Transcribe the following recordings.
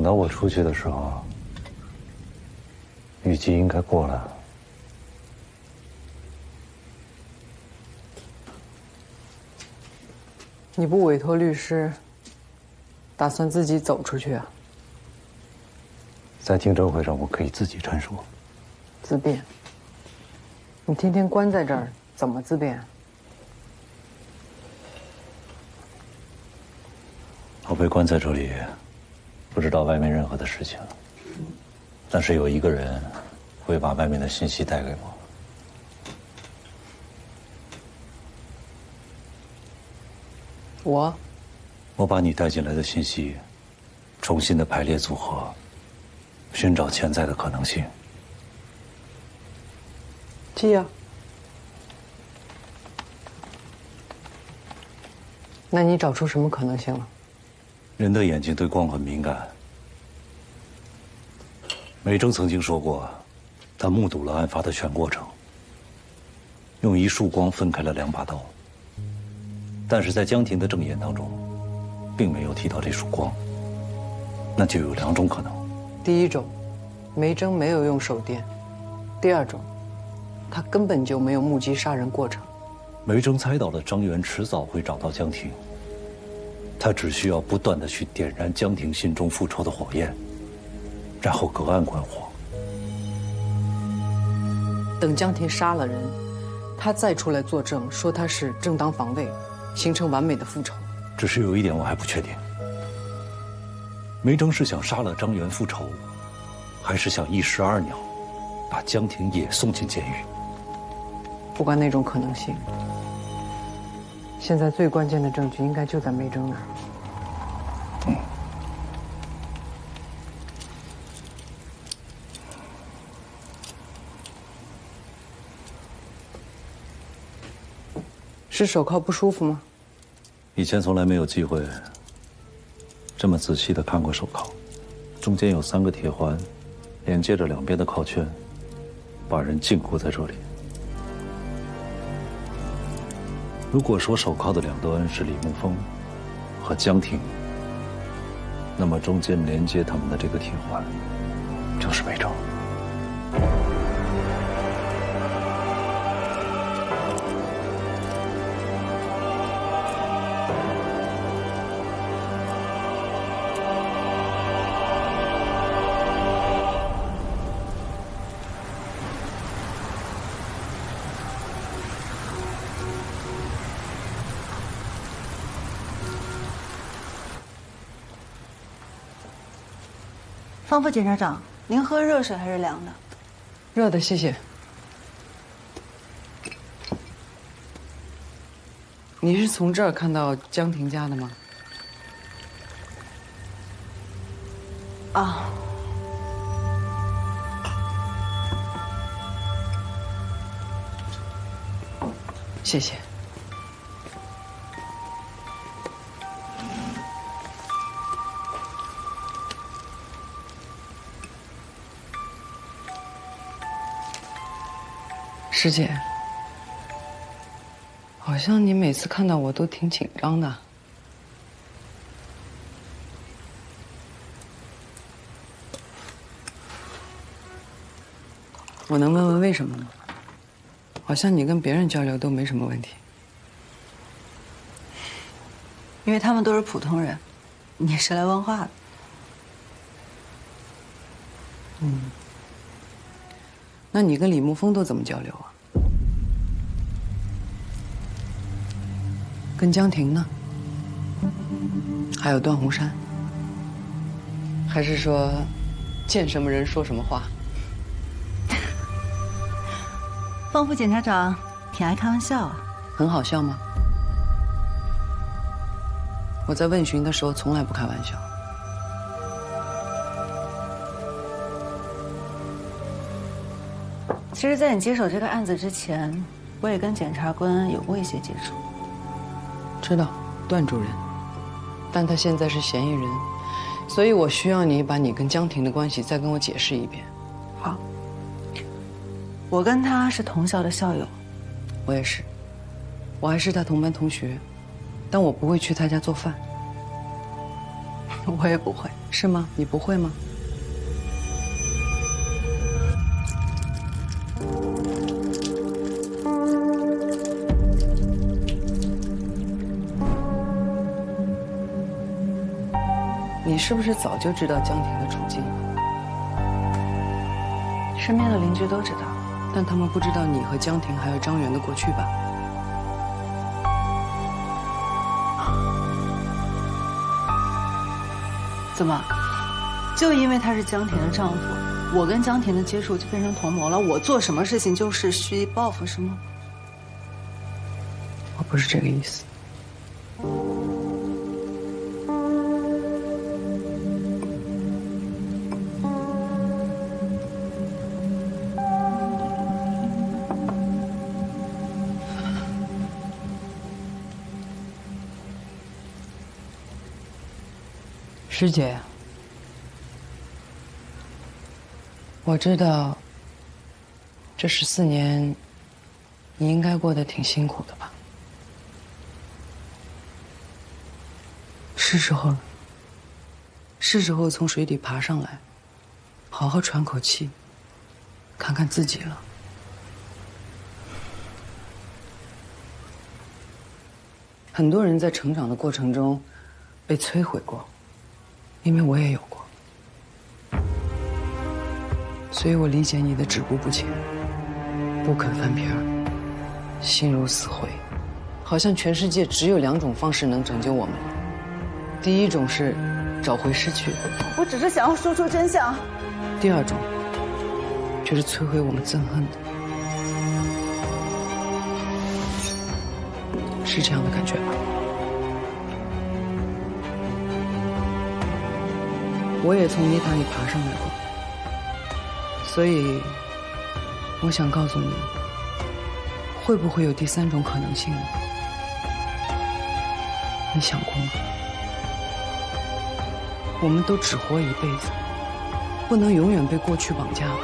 到我出去的时候，雨季应该过了。你不委托律师，打算自己走出去啊？在听证会上，我可以自己陈述。自辩？你天天关在这儿，怎么自辩？我被关在这里，不知道外面任何的事情，但是有一个人会把外面的信息带给我。我把你带进来的信息重新的排列组合，寻找潜在的可能性。记呀。那你找出什么可能性了？人的眼睛对光很敏感。梅征曾经说过，他目睹了案发的全过程，用一束光分开了2把刀。但是在江婷的证言当中，并没有提到这束光，那就有2种可能。第一种，梅征没有用手电；第二种，他根本就没有目击杀人过程。梅征猜到了张元迟早会找到江婷，他只需要不断地去点燃江婷心中复仇的火焰，然后隔岸观火。等江婷杀了人，他再出来作证，说他是正当防卫，形成完美的复仇。只是有一点我还不确定，梅征是想杀了张元复仇，还是想一石二鸟，把江婷也送进监狱？不管哪种可能性，现在最关键的证据应该就在梅征那儿。是手铐不舒服吗？以前从来没有机会这么仔细地看过手铐，中间有3个铁环，连接着2边的铐圈，把人禁锢在这里。如果说手铐的2端是李沐风和江婷，那么中间连接他们的这个铁环就是梅征。方副检察长，您喝热水还是凉的？热的，谢谢。你是从这儿看到江婷家的吗？啊，谢谢。师姐，好像你每次看到我都挺紧张的。我能问问为什么吗？好像你跟别人交流都没什么问题。因为他们都是普通人，你是来问话的。那你跟李沐风都怎么交流啊？跟江婷呢？还有段宏山？还是说，见什么人说什么话？方副检察长挺爱开玩笑啊。很好笑吗？我在问询的时候从来不开玩笑。其实，在你接手这个案子之前，我也跟检察官有过一些接触。知道，段主任，但他现在是嫌疑人，所以我需要你把你跟江婷的关系再跟我解释一遍。好，我跟他是同校的校友，我也是，我还是他同班同学，但我不会去他家做饭。我也不会。是吗？你不会吗？你是不是早就知道江婷的处境了？身边的邻居都知道。但他们不知道你和江婷还有张元的过去吧？怎么？就因为他是江婷的丈夫，我跟江婷的接触就变成同谋了？我做什么事情就是蓄意报复，是吗？我不是这个意思。师姐，我知道这14年你应该过得挺辛苦的吧？是时候了，是时候从水底爬上来，好好喘口气，看看自己了。很多人在成长的过程中被摧毁过。因为我也有过，所以我理解你的止步不前，不肯翻篇儿，心如死灰，好像全世界只有2种方式能拯救我们了。第一种是找回失去的，我只是想要说出真相。第2种却是摧毁我们憎恨的，是这样的感觉吧？我也从泥潭里爬上来过，所以我想告诉你，会不会有第3种可能性呢？你想过吗？我们都只活一辈子，不能永远被过去绑架吧？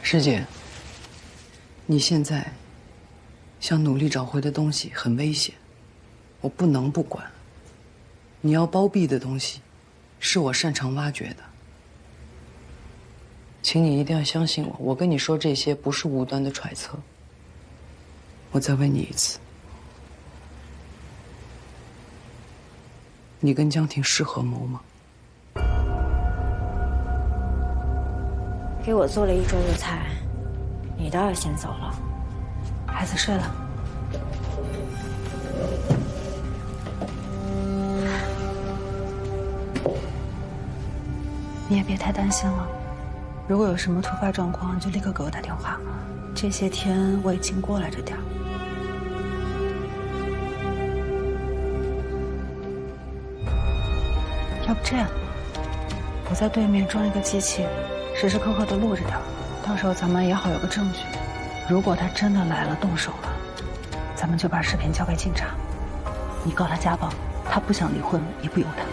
师姐，你现在想努力找回的东西很危险，我不能不管。你要包庇的东西，是我擅长挖掘的。请你一定要相信我，我跟你说这些不是无端的揣测。我再问你一次，你跟江婷是合谋吗？给我做了1周的菜，你倒是先走了。孩子睡了。你也别太担心了，如果有什么突发状况，就立刻给我打电话。这些天我已经过来着点儿。要不这样，我在对面装一个机器。时时刻刻的录着点，到时候咱们也好有个证据。如果他真的来了动手了，咱们就把视频交给警察。你告他家暴，他不想离婚也不由他。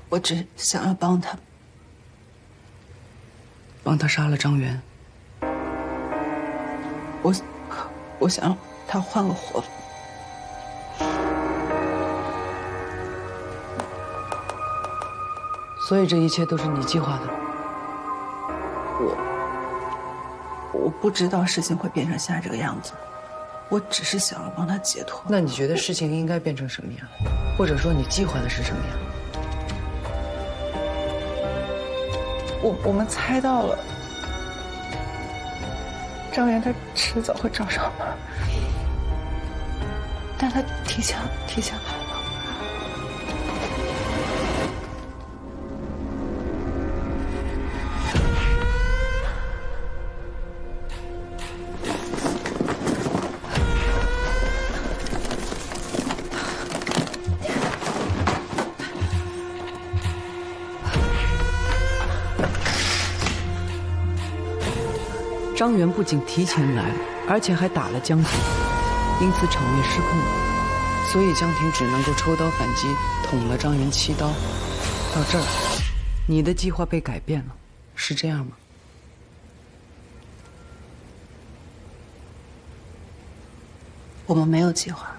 我只想要帮他，帮他杀了张元。我想让他换个活法。所以这一切都是你计划的。我不知道事情会变成现在这个样子，我只是想要帮他解脱。那你觉得事情应该变成什么样？或者说你计划的是什么样？我们猜到了，张元他迟早会找上门，但他提前来了。张元不仅提前来了，而且还打了江婷，因此场面失控了，所以江婷只能够抽刀反击，捅了张元7刀。到这儿，你的计划被改变了，是这样吗？我们没有计划。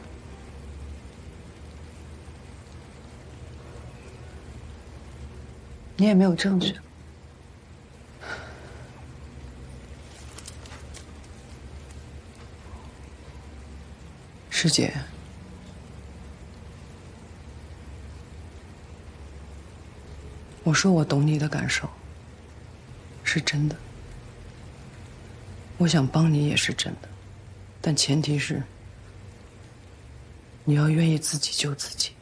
你也没有证据。师姐，我说我懂你的感受，是真的。我想帮你也是真的，但前提是你要愿意自己救自己。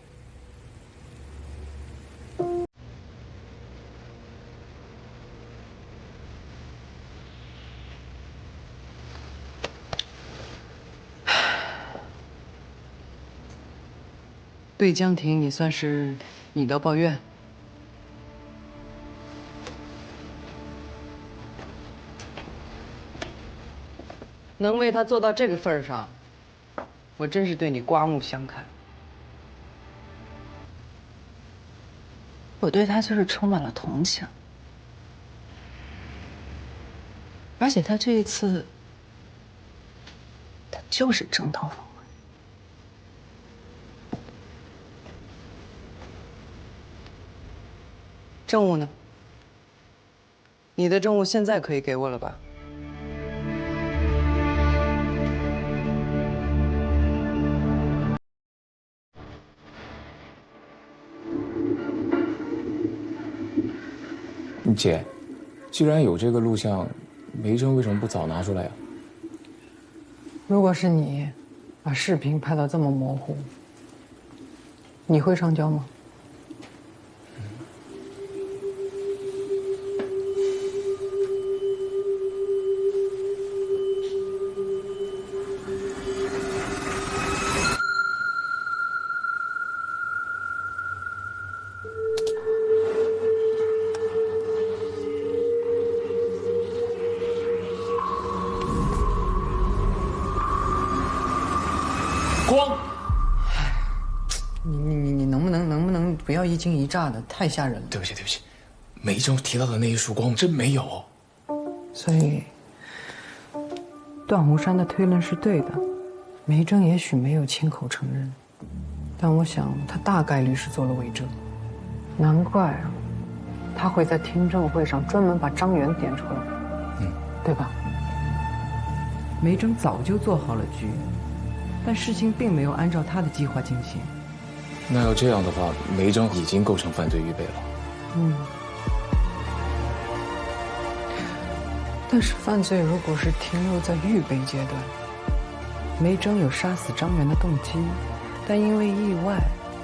对江婷，你算是你的抱怨。能为他做到这个份儿上，我真是对你刮目相看。我对他就是充满了同情，而且他这一次，他就是正当防卫。政务呢？你的政务现在可以给我了吧？姐，既然有这个录像，梅珍为什么不早拿出来呀？如果是你，把视频拍到这么模糊，你会上交吗？光，你能不能不要一惊一乍的，太吓人了。对不起，梅珍提到的那一束光真没有。所以，段洪山的推论是对的，梅珍也许没有亲口承认，但我想他大概率是做了伪证。难怪啊，他会在听证会上专门把张元点出来，对吧？梅珍早就做好了局，但事情并没有按照他的计划进行。那要这样的话，梅珍已经构成犯罪预备了。但是犯罪如果是停留在预备阶段，梅珍有杀死张元的动机，但因为意外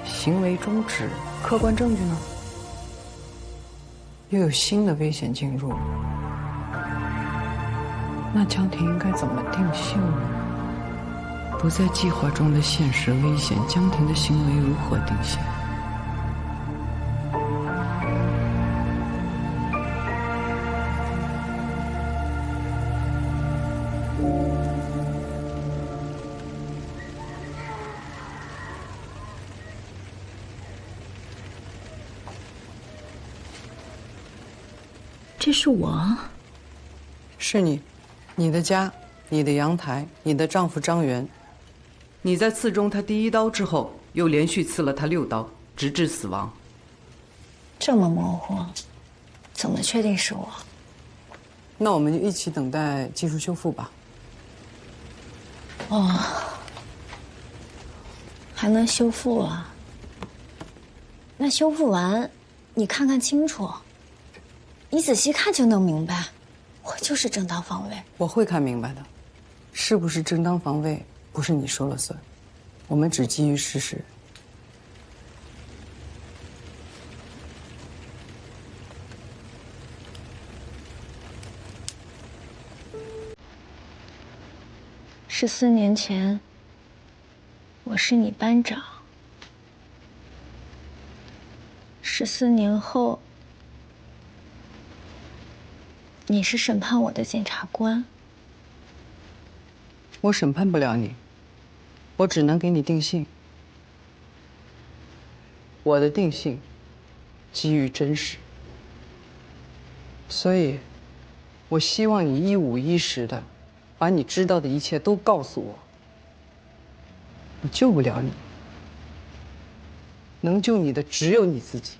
行为终止，客观证据呢？又有新的危险进入，那江婷应该怎么定性呢？不在计划中的现实危险，江婷的行为如何定性？这是我，是你，你的家，你的阳台，你的丈夫张元。你在刺中他第1刀之后，又连续刺了他6刀，直至死亡。这么模糊，怎么确定是我？那我们就一起等待技术修复吧。哦，还能修复啊？那修复完，你看看清楚，你仔细看就能明白，我就是正当防卫。我会看明白的，是不是正当防卫不是你说了算，我们只基于事实。14年前，我是你班长；14年后，你是审判我的检察官。我审判不了你，我只能给你定性。我的定性基于真实，所以，我希望你一五一十的把你知道的一切都告诉我。我救不了你，能救你的只有你自己。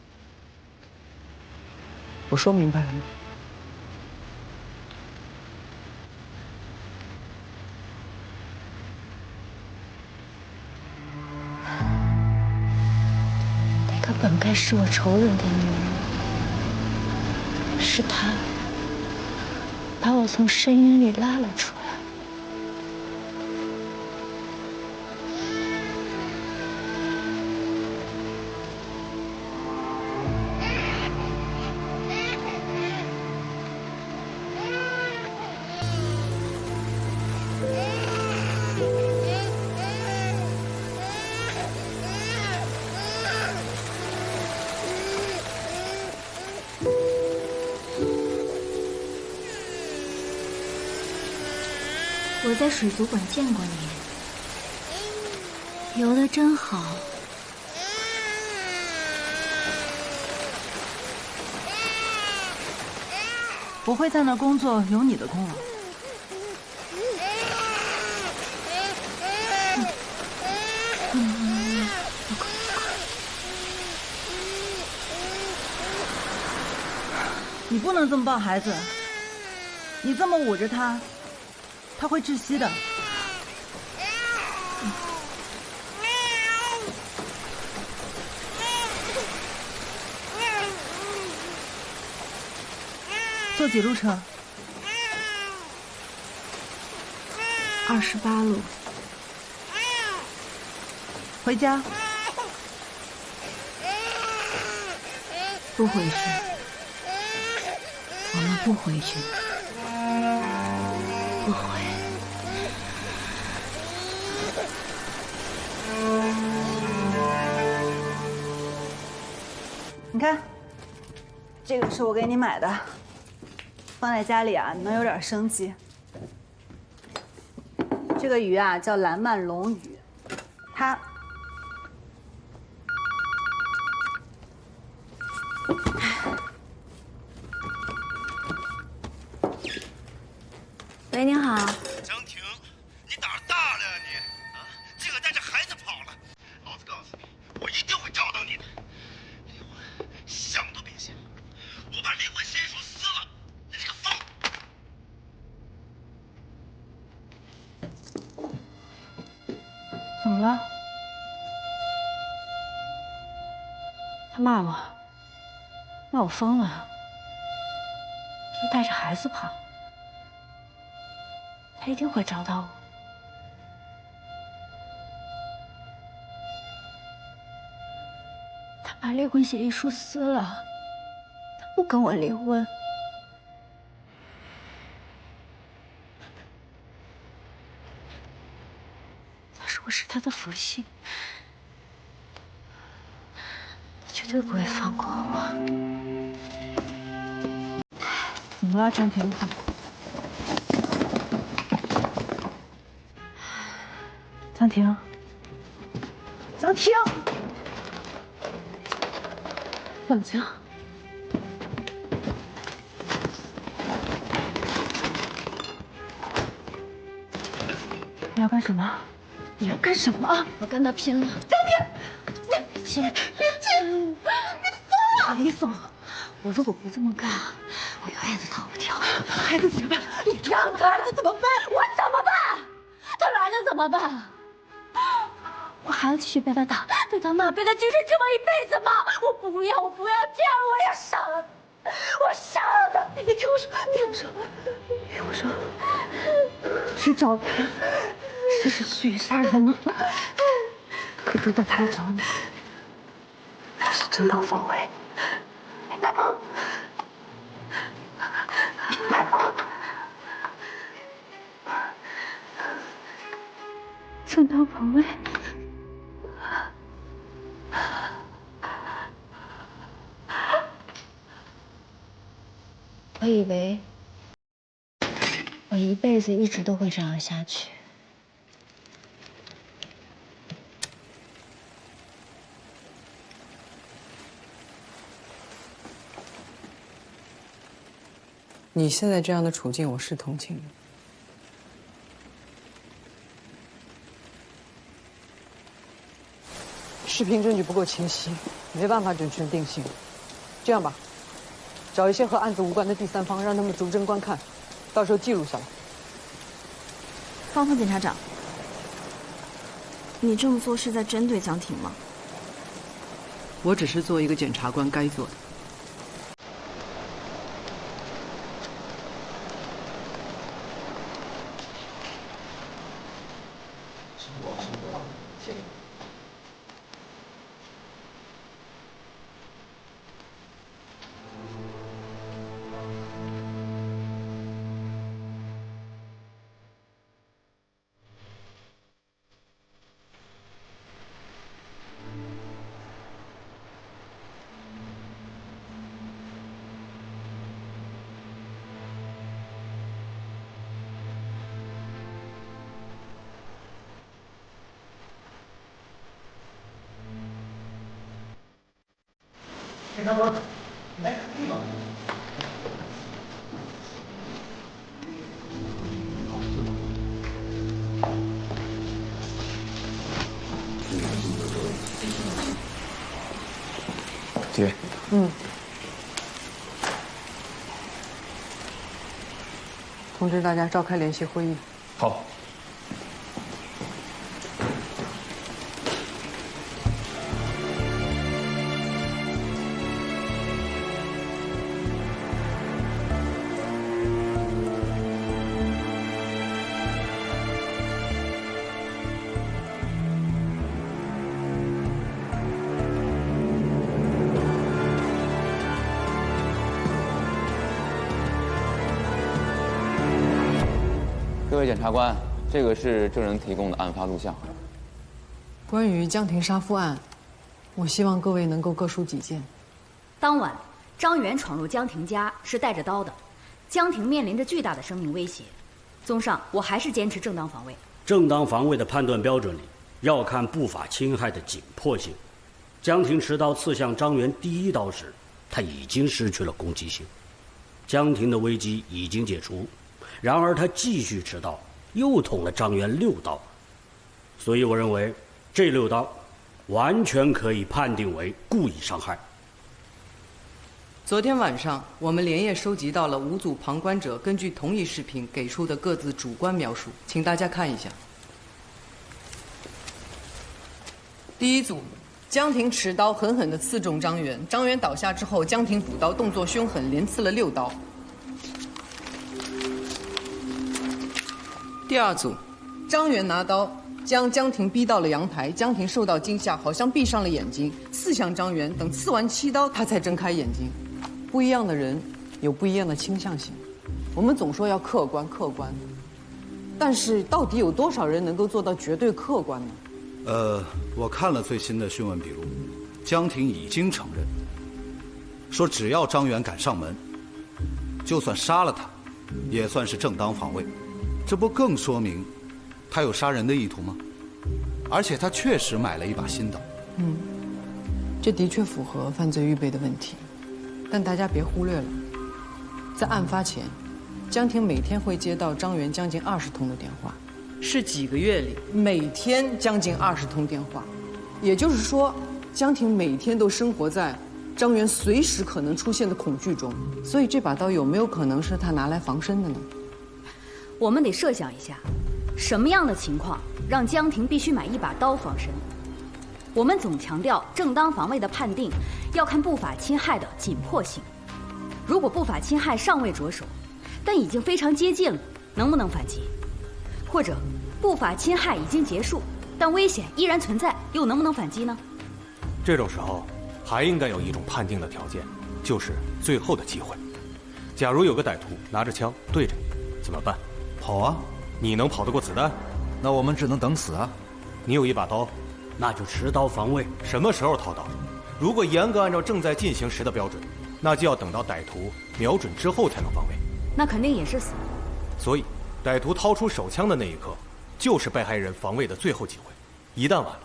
我说明白了吗？那个本该是我仇人的女人，是她把我从深渊里拉了出来。我在水族馆见过你，游得真好。我会在那儿工作，有你的功劳。你不能这么抱孩子，你这么捂着他，他会窒息的。坐几路车？28路。回家？不回去。我们不回去。不回。你看，这个是我给你买的，放在家里啊，能有点生机。这个鱼啊叫蓝鳗龙鱼，它喂，您好。张婷，你胆儿大了呀你！啊，竟敢带着孩子跑了！老子告诉你，我一定会找到你的。离婚，想都别想！我把离婚协议书撕了！你这个疯！怎么了？他骂我，骂我疯了，就带着孩子跑。他一定会找到我。他把离婚协议书撕了，他不跟我离婚。他说我是他的福星，他绝对不会放过我。怎么了，张婷？张婷，张婷，冷静。你要干什么？你要干什么？我跟他拼了！张婷，亲，你疯了！李总，我如果不这么干，我永远都逃不掉。孩子怎么办？你让他了怎么办？我怎么办？他来了怎么办？我还要继续被他打、被他骂、被他精神折磨一辈子吗？我不要，我不要这样，我要杀了他！我杀了他！你听我说，你听我说，你听我说，去找他，这是蓄意杀人了。可知道他来找你，是正当防卫。明白吗？明白吗？正当防卫。我以为我一辈子一直都会这样下去，你现在这样的处境，我是同情你。视频证据不够清晰，没办法准确定性。这样吧，找一些和案子无关的第三方，让他们逐帧观看，到时候记录下来。方峰检察长，你这么做是在针对江婷吗？我只是做一个检察官该做的。检察官，来看地方。姐，通知大家召开联席会议。好。各位检察官，这个是证人提供的案发录像。关于江婷杀夫案，我希望各位能够各抒己见。当晚，张元闯入江婷家是带着刀的，江婷面临着巨大的生命威胁。综上，我还是坚持正当防卫。正当防卫的判断标准里，要看不法侵害的紧迫性。江婷持刀刺向张元第一刀时，他已经失去了攻击性，江婷的危机已经解除。然而他继续持刀，又捅了张元6刀，所以我认为这6刀完全可以判定为故意伤害。昨天晚上，我们连夜收集到了5组旁观者根据同一视频给出的各自主观描述，请大家看一下。第一组，江婷持刀狠狠地刺中张元，张元倒下之后，江婷补刀，动作凶狠，连刺了6刀。第二组，张元拿刀将江婷逼到了阳台，江婷受到惊吓，好像闭上了眼睛，刺向张元，等刺完7刀，他才睁开眼睛。不一样的人有不一样的倾向性，我们总说要客观，但是到底有多少人能够做到绝对客观呢？我看了最新的讯问笔录，江婷已经承认，说只要张元敢上门，就算杀了他，也算是正当防卫。这不更说明他有杀人的意图吗？而且他确实买了一把新刀。这的确符合犯罪预备的问题，但大家别忽略了，在案发前，江婷每天会接到张元将近20通的电话，是几个月里每天将近20通电话，也就是说，江婷每天都生活在张元随时可能出现的恐惧中。所以这把刀有没有可能是他拿来防身的呢？我们得设想一下，什么样的情况让江婷必须买一把刀防身？我们总强调正当防卫的判定要看不法侵害的紧迫性。如果不法侵害尚未着手，但已经非常接近了，能不能反击？或者不法侵害已经结束，但危险依然存在，又能不能反击呢？这种时候还应该有一种判定的条件，就是最后的机会。假如有个歹徒拿着枪对着你，怎么办？跑啊！你能跑得过子弹？那我们只能等死啊！你有一把刀，那就持刀防卫。什么时候掏刀？如果严格按照正在进行时的标准，那就要等到歹徒瞄准之后才能防卫。那肯定也是死。所以，歹徒掏出手枪的那一刻，就是被害人防卫的最后机会。一旦晚了，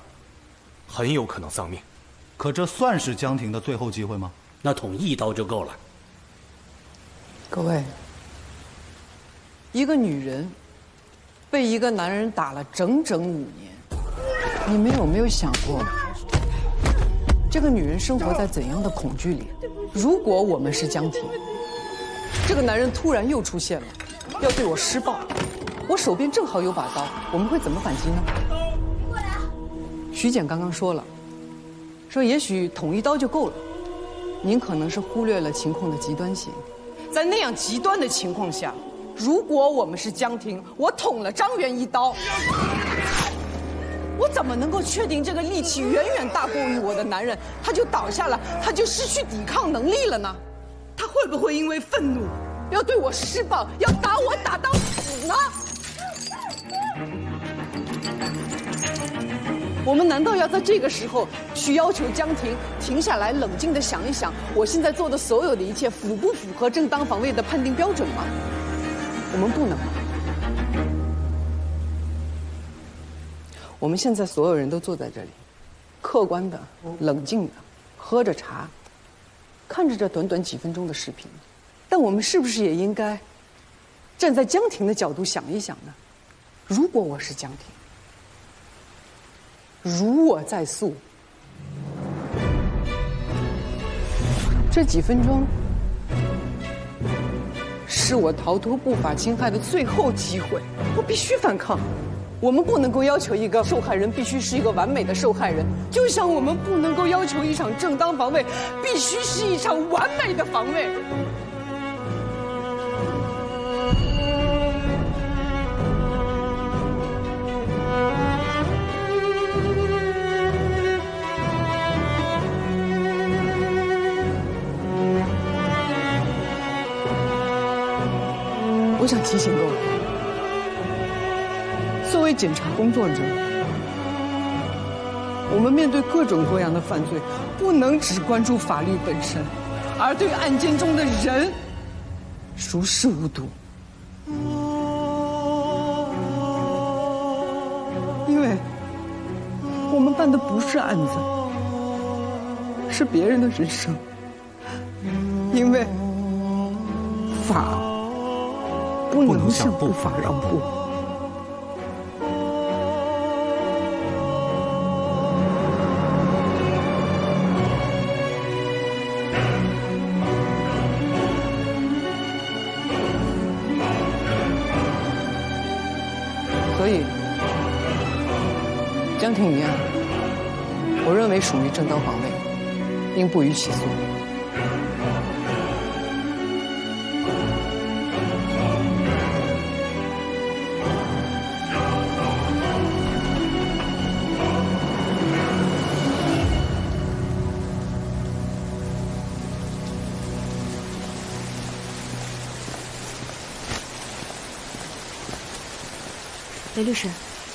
很有可能丧命。可这算是江婷的最后机会吗？那捅1刀就够了。各位，一个女人被一个男人打了整整5年，你们有没有想过，这个女人生活在怎样的恐惧里？如果我们是江婷，这个男人突然又出现了，要对我施暴，我手边正好有把刀，我们会怎么反击呢？徐检刚刚说了，说也许捅一刀就够了，您可能是忽略了情况的极端性。在那样极端的情况下，如果我们是江婷，我捅了张元一刀，我怎么能够确定这个力气远远大过于我的男人，他就倒下了，他就失去抵抗能力了呢？他会不会因为愤怒要对我施暴，要打我打到死呢？我们难道要在这个时候去要求江婷停下来，冷静地想一想，我现在做的所有的一切符不符合正当防卫的判定标准吗？我们不能。我们现在所有人都坐在这里，客观的、冷静的，喝着茶，看着这短短几分钟的视频，但我们是不是也应该站在江婷的角度想一想呢？如果我是江婷，如我在诉，这几分钟是我逃脱不法侵害的最后机会，我必须反抗。我们不能够要求一个受害人必须是一个完美的受害人，就像我们不能够要求一场正当防卫必须是一场完美的防卫。我想提醒各位，作为检察工作者，我们面对各种各样的犯罪，不能只关注法律本身，而对案件中的人熟视无睹。因为我们办的不是案子，是别人的人生。因为法不能向不法让步。所以，江婷一案，我认为属于正当防卫，应不予起诉。雷律师，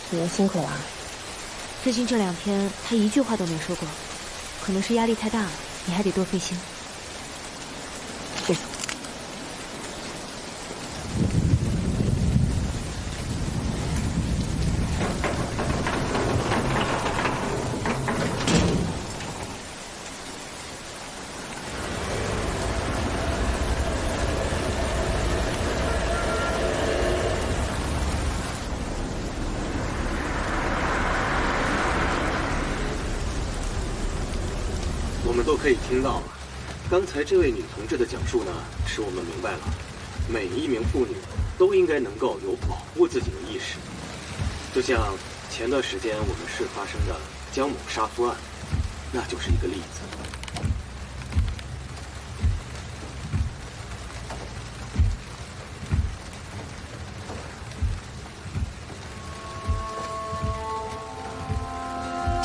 你们辛苦了。最近这2天，他一句话都没说过，可能是压力太大了，你还得多费心。谢谢。我们都可以听到了，刚才这位女同志的讲述呢，使我们明白了，每一名妇女都应该能够有保护自己的意识。就像前段时间我们市发生的江某杀夫案，那就是一个例子。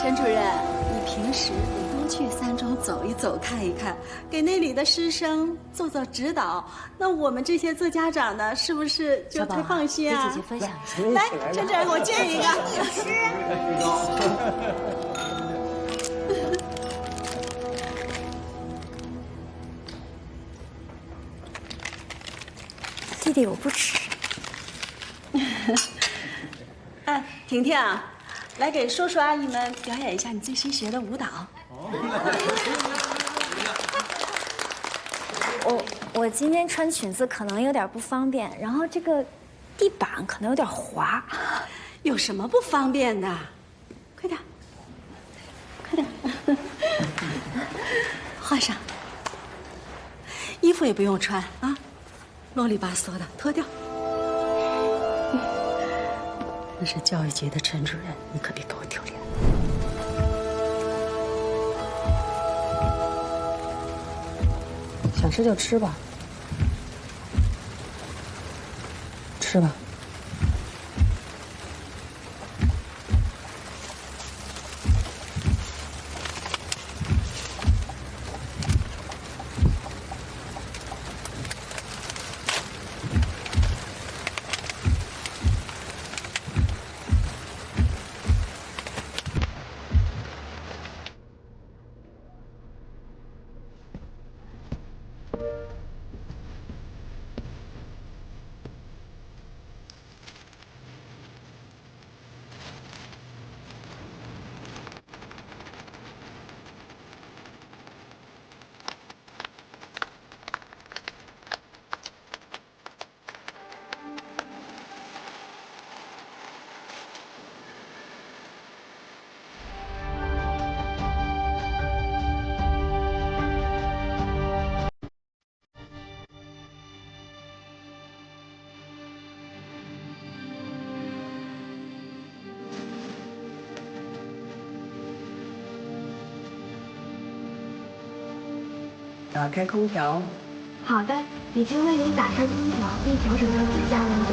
陈主任，你平时得多去3中走一走、看一看，给那里的师生做做指导。那我们这些做家长的，是不是就才放心啊？给姐姐分享一下。来，陈主任，我接一个。弟弟，我不吃。哎，婷婷，来给叔叔阿姨们表演一下你最新学的舞蹈。我今天穿裙子可能有点不方便，然后这个地板可能有点滑，有什么不方便的？快点，快点，换上。衣服也不用穿啊，啰里吧嗦的，脱掉。那是教育局的陈主任，你可别给我丢脸。想吃就吃吧，吃吧。打开空调。好的，已经为您打开空调，并调整到最佳温度。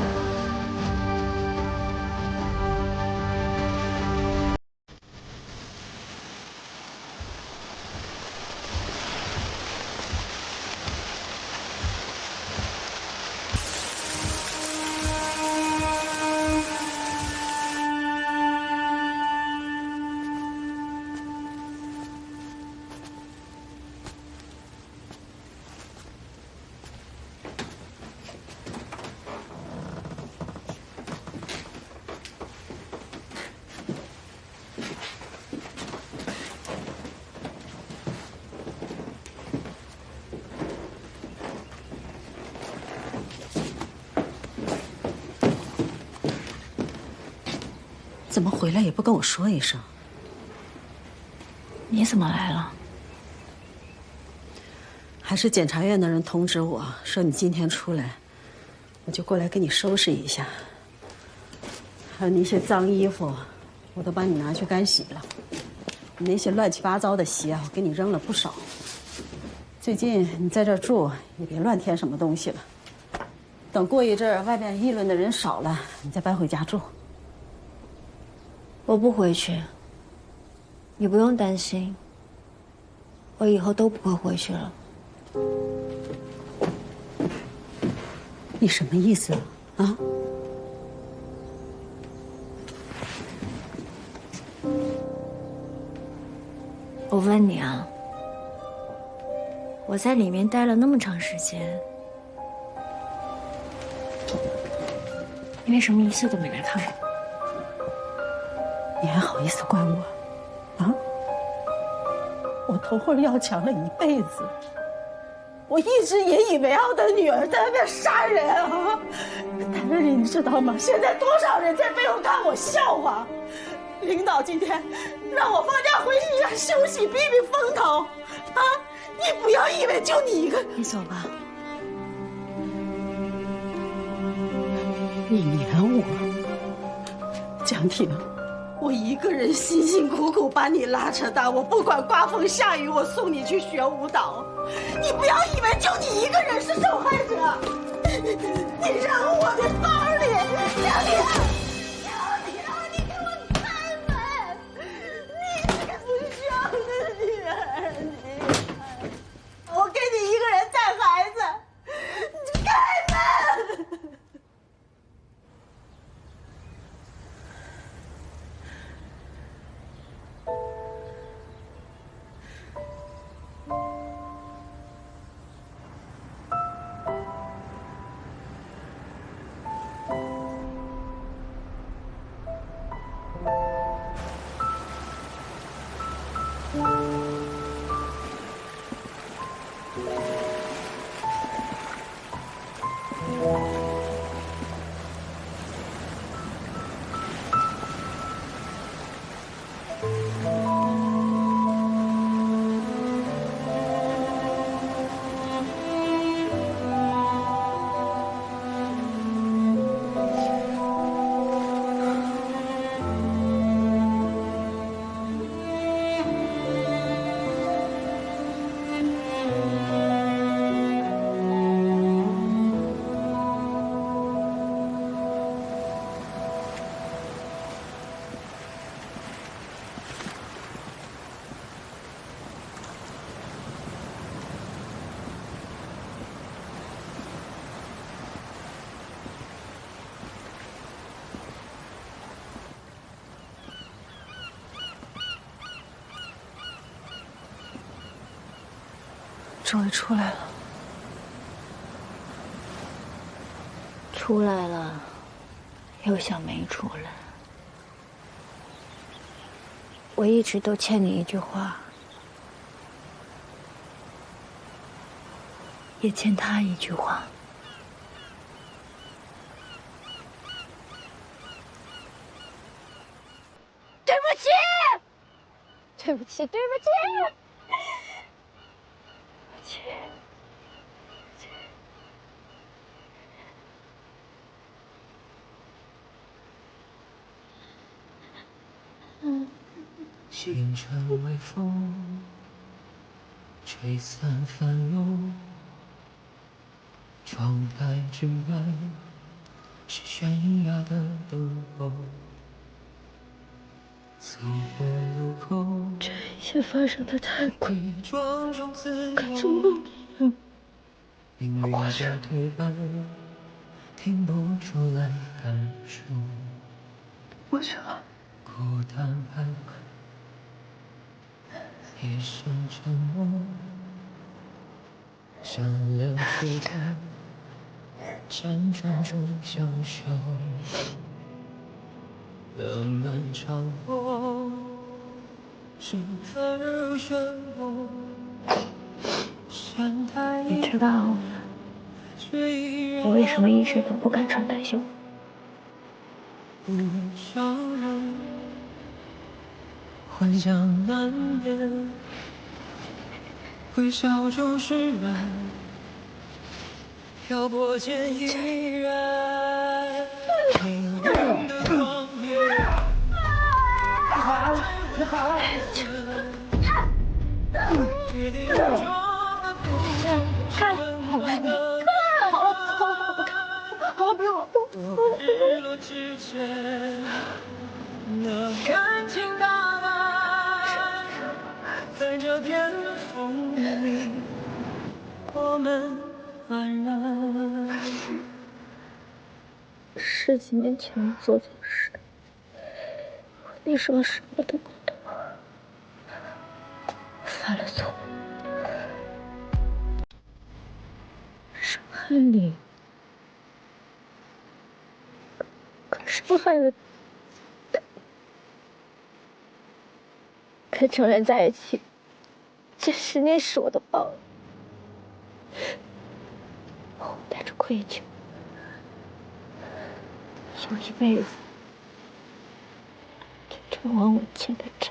怎么回来也不跟我说一声？你怎么来了？还是检察院的人通知我说你今天出来，我就过来给你收拾一下。还有那些脏衣服，我都帮你拿去干洗了。你那些乱七八糟的鞋，我给你扔了不少。最近你在这儿住，也别乱添什么东西了。等过一阵儿，外面议论的人少了，你再搬回家住。我不回去，你不用担心，我以后都不会回去了。你什么意思啊？我问你啊，我在里面待了那么长时间，你为什么一次都没来看我？你还好意思怪我？啊？我偷会要强了一辈子，我一直也以为我的女儿在外面杀人啊！但是你知道吗？现在多少人在背后看我笑话？领导今天让我放假回去家休息，避避风头。啊！你不要以为就你一个。你走吧。你黏我，江婷。我一个人辛辛苦苦把你拉扯大，我不管刮风下雨，我送你去学舞蹈。你不要以为就你一个人是受害者，你扔我的包里，江婷，你给我开门！你这个不孝的女儿，你！我给你一个人带孩子，你开门！终于出来了。出来了，又像没出来。我一直都欠你一句话，也欠他一句话。对不起，对不起，对不起，对不起。清晨微风，吹散烦忧。窗台之外是悬崖的灯火。走过路口，这一切发生的太快，可是梦里，命运的对白，听不出来感受。我去了。孤单徘徊。夜深沉默，像两处光，辗转中相守。冷暖长波，心纷如漩涡。你知道我为什么一直都不敢穿短袖？幻想难眠，微笑中释然，漂泊间依然平淡的光明。你好，决定中的不看，好了，不要动。日落之前，能看清答案。在这片风里，我们安然。10几年前我做错事，那时候什么都不懂，犯了错，伤害你，可伤害了他，跟程远在一起，这10年是我的报应，我带着愧疚。用一辈子去偿还我欠的债。